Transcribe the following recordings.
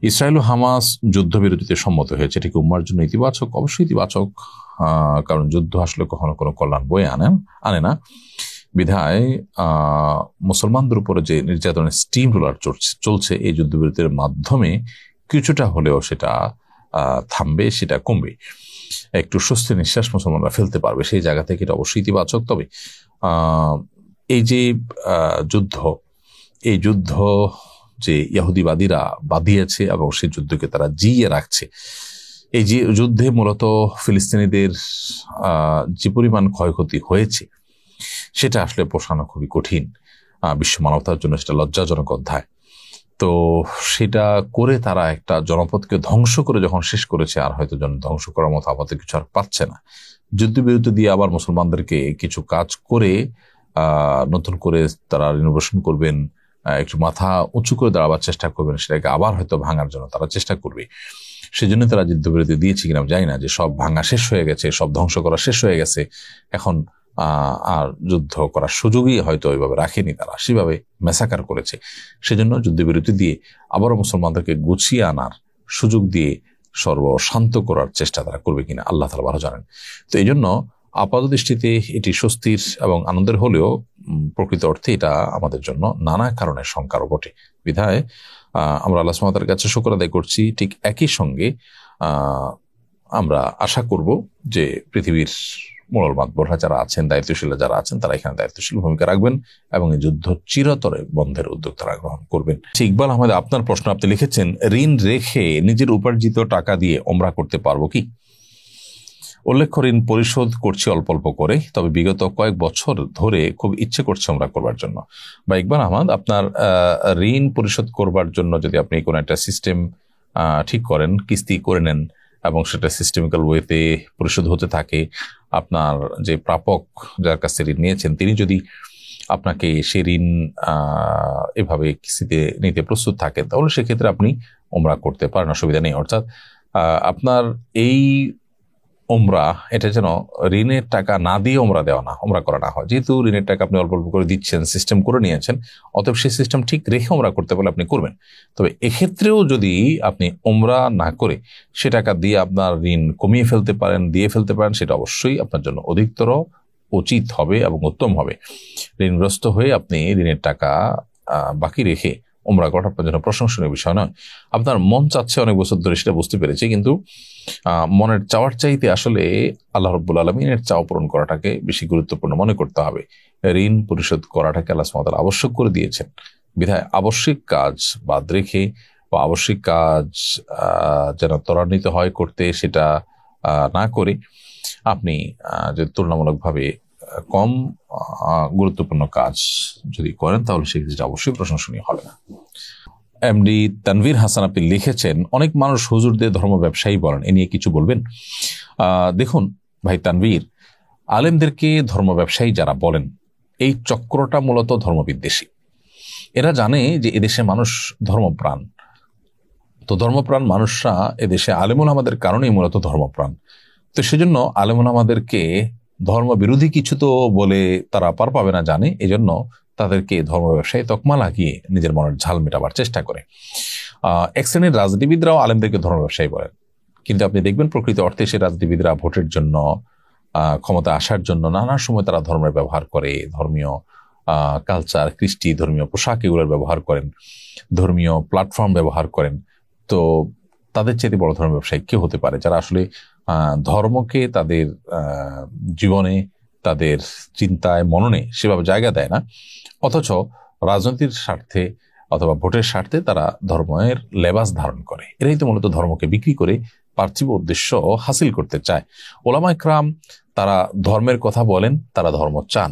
Israel ও Hamas যুদ্ধবিরতিতে সম্মত হয়েছে, এটি কি উম্মার জন্য ইতিবাচক? অবশ্যই ইতিবাচক, কারণ যুদ্ধ আসলে কখনো কোনো কল্যাণ বয়ে আনে না। বিধায় মুসলমানদের উপরে যে নির্যাতনের স্টিম রোলার চলছে এই যুদ্ধবিরতির মাধ্যমে কিছুটা হলেও সেটা থামবে, সেটা কমবে, একটু স্বস্তি নিঃশ্বাস মুসলমানরা ফেলতে পারবে, সেই জায়গা থেকে এটা অবশ্যই ইতিবাচক। তবে এই যে এই যুদ্ধ যে ইহুদিবাদীরা বাঁধিয়েছে এবং সেই যুদ্ধকে তারা জিইয়ে রাখছে, এই যে যুদ্ধে মূলত ফিলিস্তিনিদের যে পরিমাণ ক্ষয়ক্ষতি হয়েছে সেটা আসলে পোষানো খুবই কঠিন, বিশ্ব মানবতার জন্য সেটা লজ্জাজনক অধ্যায়। তো সেটা করে তারা একটা জনপদকে ধ্বংস করে যখন শেষ করেছে, আর হয়তো ধ্বংস করার মতো আপাতত কিছু আর পাচ্ছে না। যুদ্ধবিরতি দিয়ে আবার মুসলমানদেরকে কিছু কাজ করে নতুন করে তারা রিনোভেশন করবেন, একটু মাথা উঁচু করে দাঁড়াবার চেষ্টা করবেন, সেটাকে আবার হয়তো ভাঙার জন্য তারা চেষ্টা করবে। সেজন্য তারা যুদ্ধবিরতি দিয়েছে কিনা জানি না, যে সব ভাঙা শেষ হয়ে গেছে, সব ধ্বংস করা শেষ হয়ে গেছে, এখন আর যুদ্ধ করার সুযোগই হয়তো ওইভাবে রাখেনি, তারা সেভাবে মেসাকার করেছে। সেজন্য যুদ্ধবিরতি দিয়ে আবারও মুসলমানদেরকে গুছিয়ে আনার সুযোগ দিয়ে সর্বশান্ত করার চেষ্টা তারা করবে কিনা আল্লাহ তাআলা ভালো জানেন। তো এই জন্য আপাত দৃষ্টিতে এটি স্বস্তির এবং আনন্দের হলেও প্রকৃত অর্থে এটা আমাদের জন্য নানা কারণে শঙ্কারও বটে। বিধায় আমরা আল্লাহ সুবহানাহু ওয়া তাআলার কাছে শুকর আদায় করছি। ঠিক একই সঙ্গে আমরা আশা করব যে পৃথিবীর মোড়ল মাতবররা যারা আছেন, দায়িত্বশীলরা যারা আছেন, তারা এখানে দায়িত্বশীল ভূমিকা রাখবেন এবং এই যুদ্ধ চিরতরে বন্ধের উদ্যোগ তারা গ্রহণ করবেন। ইকবাল আহমেদ, আপনার প্রশ্ন, আপনি লিখেছেন, ঋণ রেখে নিজের উপার্জিত টাকা দিয়ে ওমরা করতে পারবো কি? উল্লেখ্য, ঋণ পরিশোধ করছি অল্প অল্প করে, তবে বিগত কয়েক বছর ধরে খুব ইচ্ছে করছে ওমরা করবার জন্য। বা ইকবাল আহমদ, আপনার ঋণ পরিশোধ করবার জন্য যদি আপনি কোনো একটা সিস্টেম ঠিক করেন, কিস্তি করে নেন এবং সেটা সিস্টেমিক্যাল ওয়েতে পরিশোধ হতে থাকে, আপনার যে প্রাপক যার কাছে ঋণ নিয়েছেন তিনি যদি আপনাকে সেই ঋণ এভাবে কিস্তিতে নিতে প্রস্তুত থাকেন, তাহলে সেক্ষেত্রে আপনি ওমরা করতে পারেন, অসুবিধা নেই। অর্থাৎ আপনার এই ওমরা এটা যেন ঋণের টাকা না দিয়ে ওমরা করা না হয়। যেহেতু ঋণের টাকা আপনি অল্প অল্প করে দিচ্ছেন, সিস্টেম করে নিয়েছেন, অতএব সেই সিস্টেম ঠিক রেখে ওমরা করতে পারলে আপনি করবেন। তবে এক্ষেত্রেও যদি আপনি ওমরা না করে সে টাকা দিয়ে আপনার ঋণ কমিয়ে ফেলতে পারেন, দিয়ে ফেলতে পারেন, সেটা অবশ্যই আপনার জন্য অধিকতর উচিত হবে এবং উত্তম হবে। ঋণগ্রস্ত হয়ে আপনি ঋণের টাকা বাকি রেখে ওমরা করাটা আপনার জন্য প্রশংসনীয় বিষয় নয়। আপনার মন চাচ্ছে অনেক বছর ধরে, সেটা বুঝতে পেরেছি, কিন্তু মনের চাওয়ার চাইতে আসলে আল্লাহ রাব্বুল আলামিনের চাওয়া পূরণ করাটাকে বেশি গুরুত্বপূর্ণ মনে করতে হবে। ঋণ পরিশোধ করাটাকে আল্লাহ সুবহানাহু ওয়া তাআলা আবশ্যক করে দিয়েছেন। বিধায় আবশ্যিক কাজ বাদ রেখে বা আবশ্যিক কাজ যেন ত্বরান্বিত হয় করতে, সেটা না করে আপনি যে তুলনামূলকভাবে কম গুরুত্বপূর্ণ কাজ যদি করেন, তাহলে সেক্ষেত্রে অবশ্যই প্রশংসনীয় হবে না। এমডি তানভীর হাসান, আপনি লিখেছেন, অনেক মানুষ হুজুরদের ধর্ম ব্যবসায়ী বলেন, এ নিয়ে কিছু বলবেন? দেখুন ভাই তানভীর, আলেমদেরকে ধর্ম ব্যবসায়ী যারা বলেন, এই চক্রটা মূলত ধর্মবিদ্বেষী। এরা জানে যে এদেশে মানুষ ধর্মপ্রাণ, তো ধর্মপ্রাণ মানুষরা এদেশে আলেমুল আমাদের কারণেই মূলত ধর্মপ্রাণ। তো সেজন্য আলেমুল আমাদেরকে ধর্ম বিরোধী কিছু তো বলে তারা পার পাবে না জানে, এজন্য তাদেরকে ধর্ম ব্যবসায়ী তকমা লাগিয়ে নিজের মনের ঝাল মেটাবার চেষ্টা করে। এক শ্রেণীর রাজনীতিবিদরাও আলেমদেরকে ধর্ম ব্যবসায়ী বলেন, কিন্তু আপনি দেখবেন প্রকৃত অর্থে সে রাজনীতিবিদরা ভোটের জন্য, ক্ষমতা আসার জন্য নানা সময় তারা ধর্মের ব্যবহার করে, ধর্মীয় কালচার, কৃষ্টি, ধর্মীয় পোশাক এগুলোর ব্যবহার করেন, ধর্মীয় প্ল্যাটফর্ম ব্যবহার করেন। তো তাদের চেয়ে বড় ধর্ম ব্যবসায়ী কেউ হতে পারে যারা আসলে ধর্মকে তাদের জীবনে, তাদের চিন্তায়, মননে সেভাবে জায়গা দেয় না, অথচ রাজনীতির স্বার্থে অথবা ভোটের স্বার্থে তারা ধর্মের লেবাস ধারণ করে। এরাই তো মূলত ধর্মকে বিক্রি করে পার্থিব উদ্দেশ্য হাসিল করতে চায়। ওলামায়ে কেরাম তারা ধর্মের কথা বলেন, তারা ধর্ম চান,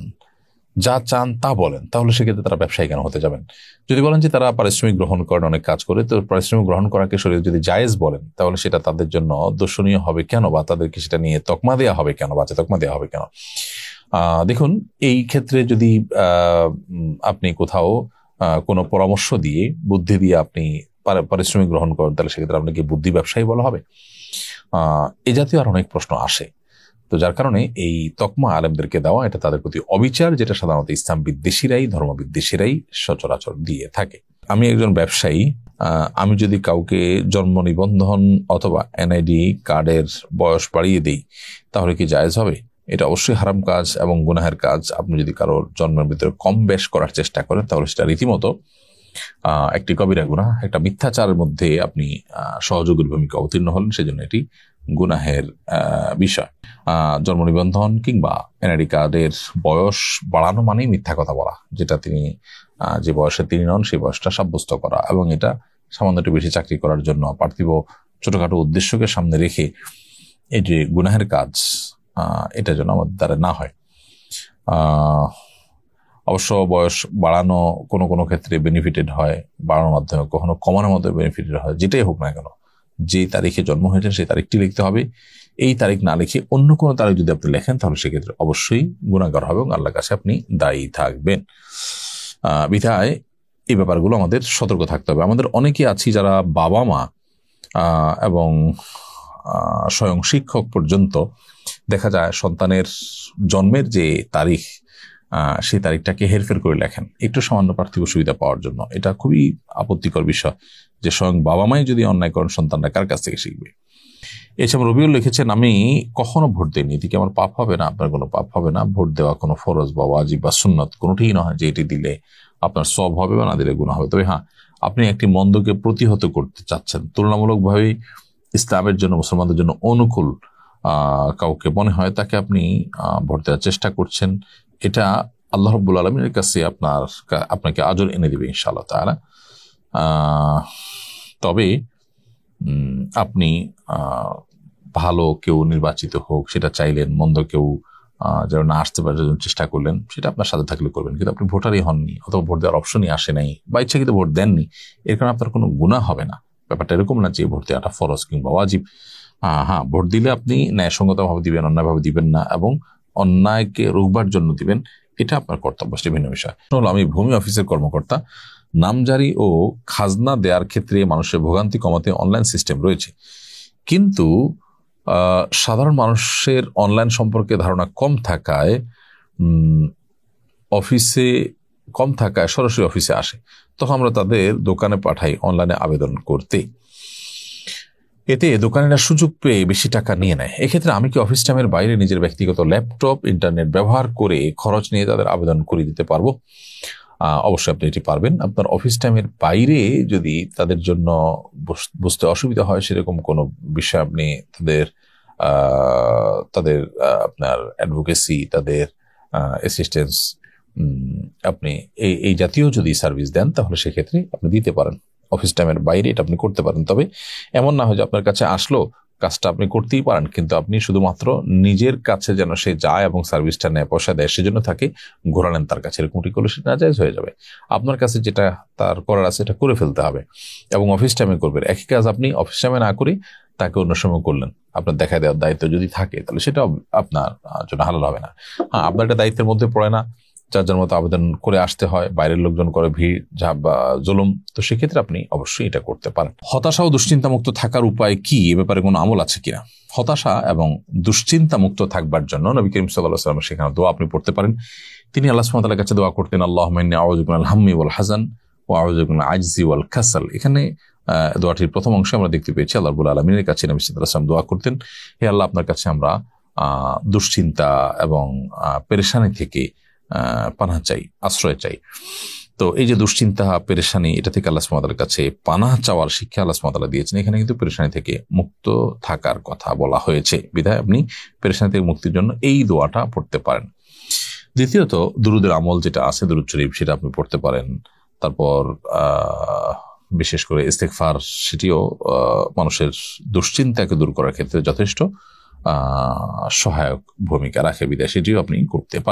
যা চান তা বলেন, তাহলে সেক্ষেত্রে তারা ব্যবসায়ী কেন হতে যাবেন? যদি বলেন যে তারা পারিশ্রমিক গ্রহণ করেন, অনেক কাজ করে, তো পারিশ্রমিক গ্রহণ করাকে শরীয়ত যদি জায়েজ বলেন, তাহলে সেটা তাদের জন্য দর্শনীয় হবে কেন, বা তাদেরকে সেটা নিয়ে তকমা দেওয়া হবে কেন, বা তকমা দেওয়া হবে কেন? দেখুন, এই ক্ষেত্রে যদি আপনি কোথাও কোনো পরামর্শ দিয়ে, বুদ্ধি দিয়ে আপনি পারিশ্রমিক গ্রহণ করেন, তাহলে সেক্ষেত্রে আপনাকে বুদ্ধি ব্যবসায়ী বলা হবে? এই জাতীয় আর অনেক প্রশ্ন আসে। তো যার কারণে এই তকমা আলেমদেরকে দেওয়া, এটা তাদের প্রতি অবিচার, যেটা সাধারণত ইসলাম বিদ্বেষীরাই, ধর্ম বিদ্বেষীরাই সচরাচর দিয়ে থাকে। আমি একজন ব্যবসায়ী, আমি যদি কাউকে জন্ম নিবন্ধন অথবা এনআইডি কার্ডের বয়স বাড়িয়ে দিই তাহলে কি জায়েজ হবে? এটা অবশ্যই হারাম কাজ এবং গুনাহের কাজ। আপনি যদি কারোর জন্মের ভিতরে কম বেশ করার চেষ্টা করেন তাহলে সেটা রীতিমতো একটি কবিরা গুনাহ, একটা মিথ্যাচারের মধ্যে আপনি সহযোগীর ভূমিকা অবতীর্ণ হলেন, সেজন্য এটি গুনাহের বিষয়। জন্ম নিবন্ধন কিংবা এনআইডি কার্ডের বয়স বাড়ানো মানেই মিথ্যা কথা বলা, যেটা তিনি যে বয়সে তিনি নন সেই বয়সটা সাব্যস্ত করা, এবং এটা সামান্য একটু বেশি চাকরি করার জন্য পার্থিব ছোটখাটো উদ্দেশ্যকে সামনে রেখে এই যে গুনাহের কাজ, এটা যেন আমাদের দ্বারা না হয়। অবশ্য বয়স বাড়ানো কোনো কোনো ক্ষেত্রে বেনিফিটেড হয়, বাড়ানোর মাধ্যমে কখনো কমানোর মাধ্যমে বেনিফিটেড হয়। যেটাই হোক না কেন, যে তারিখে জন্ম হয়েছে সেই তারিখটি লিখতে হবে। এই তারিখ না লিখে অন্য কোনো তারিখ যদি আপনি লেখেন তাহলে সেক্ষেত্রে অবশ্যই গুনাহগার হবে এবং আল্লাহর কাছে আপনি দায়ী থাকবেন। বিধায় এই ব্যাপারগুলো আমাদের সতর্ক থাকতে হবে। আমাদের অনেকে আছি যারা বাবা মা এবং স্বয়ং শিক্ষক পর্যন্ত দেখা যায় সন্তানের জন্মের যে তারিখ সেই তারিখটাকে হেরফের করে লেখেন একটু সামান্য পার্থিব সুবিধা পাওয়ার জন্য। এটা খুবই আপত্তিকর বিষয় যে স্বয়ং বাবা মাই যদি অন্যায় করেন সন্তানরা কার কাছ থেকে শিখবে। এছাড়া রবিউল লিখেছেন, আমি কখনো ভোট দিইনি, এদিকে আমার পাপ হবে না? আপনার কোনো পাপ হবে না। ভোট দেওয়া কোনো ফরজ বা ওয়াজিব বা সুন্নত কোনোটিই নয় যে এটি দিলে আপনার সব হবে বা না দিলে গুনাহ হবে। তবে হ্যাঁ, আপনি একটি মন্দকে প্রতিহত করতে চাচ্ছেন, তুলনামূলকভাবে ইসলামের জন্য মুসলমানদের জন্য অনুকূল কাউকে মনে হয় তাকে আপনি ভোট দেওয়ার চেষ্টা করছেন, এটা আল্লাহ রাব্বুল আলামিনের কাছে আপনাকে আজর এনে দিবে ইনশাআল্লাহ তাআলা। তবে আপনি ভালো কেউ নির্বাচিত হোক সেটা চাইলেন, মন্দ কেউ যেন না আসতে পারে চেষ্টা করলেন, সেটা আপনার সাথে থাকলে করবেন। কিন্তু আপনি ভোটারই হননি অথবা ভোট দেওয়ার অপশনই আসে নাই বা ইচ্ছাকৃত ভোট দেননি, এর কারণে আপনার কোনো গুনাহ হবে না। ব্যাপারটা এরকম না যে ভোট দেওয়াটা ফরজ কিংবা ওয়াজিব। হ্যাঁ, ভোট দিলে আপনি ন্যায়সঙ্গতভাবে দিবেন, অন্যায়ভাবে দিবেন না, এবং অন্যায়কে রোকবার জন্য দিবেন, এটা আপনার কর্তব্য, সেটা ভিন্ন বিষয়। আমি ভূমি অফিসের কর্মকর্তা। নামজারি ও খাজনা দেওয়ার ক্ষেত্রে মানুষের ভোগান্তি কমাতে অনলাইন সিস্টেম রয়েছে, কিন্তু সাধারণ মানুষের অনলাইন সম্পর্কে ধারণা কম থাকায় সরাসরি অফিসে আসে, তখন আমরা তাদের দোকানে পাঠাই অনলাইনে আবেদন করতে। এতে দোকানিরা সুযোগ পেয়ে বেশি টাকা নিয়ে নেয়। এক্ষেত্রে আমি কি অফিস টাইমের বাইরে নিজের ব্যক্তিগত ল্যাপটপ ইন্টারনেট ব্যবহার করে খরচ নিয়ে তাদের আবেদন করে দিতে পারবো? অবশ্যই আপনি এটি পারবেন। আপনার অফিস টাইমের বাইরে যদি তাদের জন্য বুঝতে অসুবিধা হয় সেরকম কোনো বিষয় আপনি তাদের আপনার অ্যাডভোকেসি, তাদের অ্যাসিস্ট্যান্স, আপনি এই জাতীয় যদি সার্ভিস দেন তাহলে সেক্ষেত্রে আপনি দিতে পারেন। অফিস টাইমের বাইরে এটা আপনি করতে পারেন। তবে এমন না হয় যে আপনার কাছে আসলো, কাজটা আপনি করতেই পারেন, কিন্তু আপনি শুধুমাত্র নিজের কাছে যেন সে যায় এবং সার্ভিসটা নেয়, পয়সা দেয়, সেজন্য তাকে ঘোরালেন তার কাছে, এরকমটি করলে সেটা নাজায়েজ হয়ে যাবে। আপনার কাছে যেটা তার করার আছে এটা করে ফেলতে হবে এবং অফিস টাইমে করবেন। একই কাজ আপনি অফিস টাইমে না করে তাকে অন্য সময় করলেন, আপনার দেখা দেওয়ার দায়িত্ব যদি থাকে তাহলে সেটা আপনার জন্য হালাল হবে না। হ্যাঁ, আপনার একটা দায়িত্বের মধ্যে পড়ে না, যার যার মতো আবেদন করে আসতে হয়, বাইরের লোকজন করে ভিড় জুলুম, তো সেক্ষেত্রে আপনি অবশ্যই এটা করতে পারেন। হতাশা ও দুশ্চিন্তা মুক্ত থাকার উপায় কি, এ ব্যাপারে কোনো আমল আছে কিনা? হতাশা এবং দুশ্চিন্তা মুক্ত থাকবার জন্য নবী করিম সাল্লাল্লাহু আলাইহি ওয়াসাল্লাম সেখানে দোয়া আপনি পড়তে পারেন। তিনি আল্লাহ সুবহানাহু ওয়া তাআলার কাছে দোয়া করতেন, আল্লাহুম্মা ইন্নী আউযু বিকা মিনাল হাম্মি ওয়াল হাযান ওয়া আউযু বিকা মিনাল আজজি ওয়াল কাসাল। এখানে দোয়াটির প্রথম অংশে আমরা দেখতে পেয়েছি আল্লাহ রাব্বুল আলামিনের কাছে নবী সাল্লাল্লাহু আলাইহি ওয়াসাল্লাম দোয়া করতেন, হে আল্লাহ, আপনার কাছে আমরা দুশ্চিন্তা এবং পেরেশানি থেকে পানাহ চাই, আশ্রয় চাই। তো এই যে দুশ্চিন্তা, পেরেশানি, এটা থেকে আল্লাহ সুবহানাহু ওয়া তাআলার কাছে পানাহ চাওয়ার শিক্ষা আল্লাহ সুবহানাহু ওয়া তাআলা দিয়েছেন। এখানে কিন্তু পেরেশানি থেকে মুক্ত থাকার কথা বলা হয়েছে, বিধায় আপনি পেরেশানি থেকে মুক্তির জন্য এই দোয়াটা পড়তে পারেন। দ্বিতীয়ত, দুরুদের আমল যেটা আছে, দুরুদ শরীফ, সেটা আপনি পড়তে পারেন। তারপর বিশেষ করে ইস্তেগফার, সেটিও মানুষের দুশ্চিন্তাকে দূর করার ক্ষেত্রে যথেষ্ট সহায়ক ভূমিকা রাখে, বিধায় সেটিও আপনি করতে পারেন।